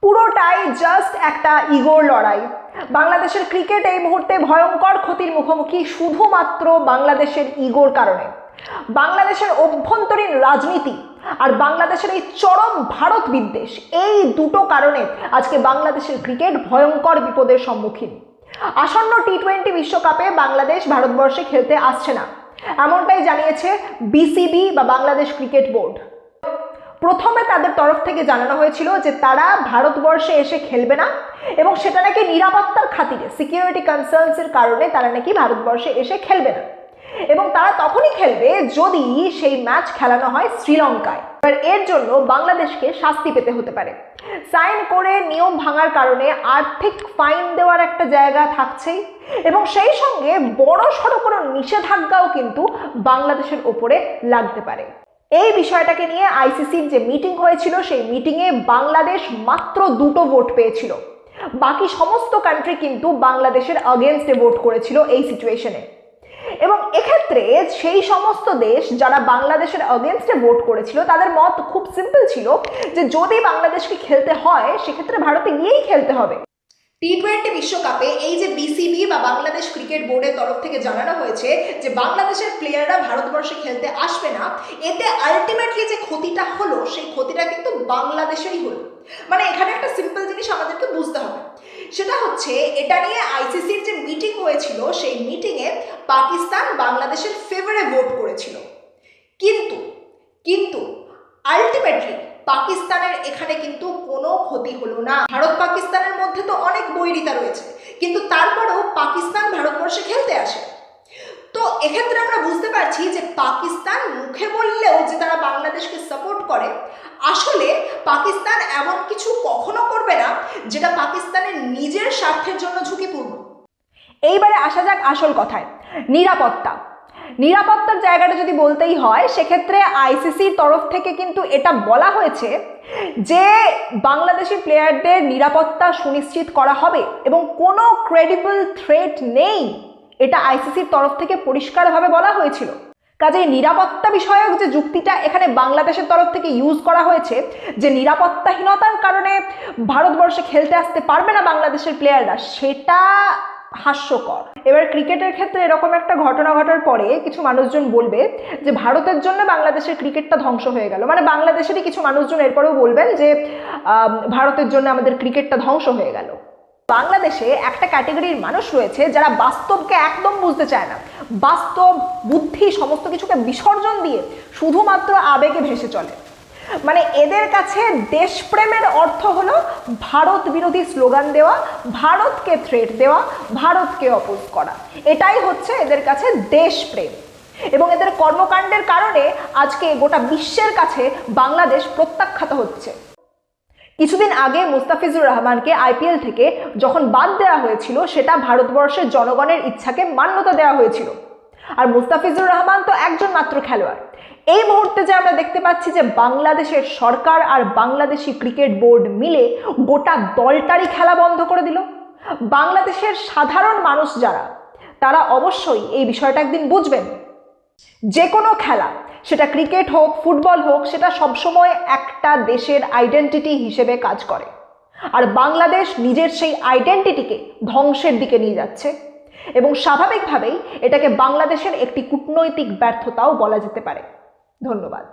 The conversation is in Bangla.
পুরোটাই জাস্ট একটা ইগোর লড়াই। বাংলাদেশের ক্রিকেট এই মুহূর্তে ভয়ঙ্কর ক্ষতির মুখোমুখি শুধুমাত্র বাংলাদেশের ইগোর কারণে। বাংলাদেশের অভ্যন্তরীণ রাজনীতি আর বাংলাদেশের এই চরম ভারত বিদ্বেষ, এই দুটো কারণে আজকে বাংলাদেশের ক্রিকেট ভয়ঙ্কর বিপদের সম্মুখীন। আসন্ন টি-20 বিশ্বকাপে বাংলাদেশ ভারতবর্ষে খেলতে আসছে না, এমনটাই জানিয়েছে বিসিবি বা বাংলাদেশ ক্রিকেট বোর্ড। প্রথমে তাদের তরফ থেকে জানানো হয়েছিল যে তারা ভারতবর্ষে এসে খেলবে না এবং সেটা নাকি নিরাপত্তার খাতিরে, সিকিউরিটি কনসার্নসের কারণে তারা নাকি ভারতবর্ষে এসে খেলবে না এবং তারা তখনই খেলবে যদি সেই ম্যাচ খেলানো হয় শ্রীলঙ্কায়। আর এর জন্য বাংলাদেশকে শাস্তি পেতে হতে পারে। সাইন করে নিয়ম ভাঙার কারণে আর্থিক ফাইন দেওয়ার একটা জায়গা থাকছেই এবং সেই সঙ্গে বড় সড়ো কোনো নিষেধাজ্ঞাও কিন্তু বাংলাদেশের ওপরে লাগতে পারে। এই বিষয়টাকে নিয়ে আইসিসির যে মিটিং হয়েছিল সেই মিটিংয়ে বাংলাদেশ মাত্র 2টো ভোট পেয়েছিল, বাকি সমস্ত কান্ট্রি কিন্তু বাংলাদেশের আগেনস্টে ভোট করেছিল এই সিচুয়েশনে। এবং এক্ষেত্রে সেই সমস্ত দেশ যারা বাংলাদেশের আগেনস্টে ভোট করেছিল তাদের মত খুব সিম্পল ছিল যে যদি বাংলাদেশকে খেলতে হয় সেক্ষেত্রে ভারতে গিয়েই খেলতে হবে। টি-20 বিশ্বকাপে এই যে বিসিবি বা বাংলাদেশ ক্রিকেট বোর্ডের তরফ থেকে জানানো হয়েছে যে বাংলাদেশের প্লেয়াররা ভারতবর্ষে খেলতে আসবে না, এতে আলটিমেটলি যে ক্ষতিটা হলো সেই ক্ষতিটা কিন্তু বাংলাদেশেরই হলো। মানে এখানে একটা সিম্পল জিনিস আমাদেরকে বুঝতে হবে, সেটা হচ্ছে এটা নিয়ে আইসিসির যে মিটিং হয়েছিল সেই মিটিংয়ে পাকিস্তান বাংলাদেশের ফেভারে ভোট করেছিল, কিন্তু আলটিমেটলি পাকিস্তানের এখানে কিন্তু কোনো ক্ষতি হলো না। ভারত পাকিস্তানের মধ্যে তো অনেক বৈরিতা রয়েছে, কিন্তু তারপরেও পাকিস্তান ভারতবর্ষে খেলতে আসে। তো এক্ষেত্রে আমরা বুঝতে পারছি যে পাকিস্তান মুখে বললেও যে তারা বাংলাদেশকে সাপোর্ট করে, আসলে পাকিস্তান এমন কিছু কখনো করবে না যেটা পাকিস্তানের নিজের স্বার্থের জন্য ঝুঁকিপূর্ণ। এইবারে আসা যাক আসল কথায়, নিরাপত্তার জায়গাটা যদি বলতেই হয় সেক্ষেত্রে আইসিসির তরফ থেকে কিন্তু এটা বলা হয়েছে যে বাংলাদেশি প্লেয়ারদের নিরাপত্তা সুনিশ্চিত করা হবে এবং কোনো ক্রেডিবল থ্রেট নেই, এটা আইসিসির তরফ থেকে পরিষ্কারভাবে বলা হয়েছিল। কাজেই নিরাপত্তা বিষয়ক যে যুক্তিটা এখানে বাংলাদেশের তরফ থেকে ইউজ করা হয়েছে যে নিরাপত্তাহীনতার কারণে ভারতবর্ষে খেলতে আসতে পারবে না বাংলাদেশের প্লেয়াররা, সেটা হাস্যকর। এবার ক্রিকেটের ক্ষেত্রে এরকম একটা ঘটনা ঘটার পরে কিছু মানুষজন বলবে যে ভারতের জন্য বাংলাদেশের ক্রিকেটটা ধ্বংস হয়ে গেল, মানে বাংলাদেশেরই কিছু মানুষজন এরপরেও বলবেন যে ভারতের জন্য আমাদের ক্রিকেটটা ধ্বংস হয়ে গেল। বাংলাদেশে একটা ক্যাটেগরির মানুষ রয়েছে যারা বাস্তবকে একদম বুঝতে চায় না, বাস্তব বুদ্ধি সমস্ত কিছুকে বিসর্জন দিয়ে শুধুমাত্র আবেগে ভেসে চলে। মানে এদের কাছে দেশপ্রেমের অর্থ হলো ভারত বিরোধী স্লোগান দেওয়া, ভারতকে থ্রেট দেওয়া, ভারতকে অপোজ করা, এটাই হচ্ছে এদের কাছে দেশপ্রেম। এবং এদের কর্মকাণ্ডের কারণে আজকে গোটা বিশ্বের কাছে বাংলাদেশ প্রত্যাখ্যাত হচ্ছে। কিছুদিন আগে মুস্তাফিজুর রহমানকে আইপিএল থেকে যখন বাদ দেওয়া হয়েছিল সেটা ভারতবর্ষের জনগণের ইচ্ছাকে মান্যতা দেওয়া হয়েছিল, আর মুস্তাফিজুর রহমান তো একজন মাত্র খেলোয়াড়। এই মুহূর্তে যে আমরা দেখতে পাচ্ছি যে বাংলাদেশের সরকার আর বাংলাদেশি ক্রিকেট বোর্ড মিলে গোটা দলটারই খেলা বন্ধ করে দিল। বাংলাদেশের সাধারণ মানুষ যারা, তারা অবশ্যই এই বিষয়টা একদিন বুঝবেন। যে কোনো খেলা, সেটা ক্রিকেট হোক ফুটবল হোক, সেটা সবসময় একটা দেশের আইডেন্টিটি হিসেবে কাজ করে, আর বাংলাদেশ নিজের সেই আইডেন্টিটিকে ধ্বংসের দিকে নিয়ে যাচ্ছে এবং স্বাভাবিকভাবেই এটাকে বাংলাদেশের একটি কূটনৈতিক ব্যর্থতাও বলা যেতে পারে। ধন্যবাদ।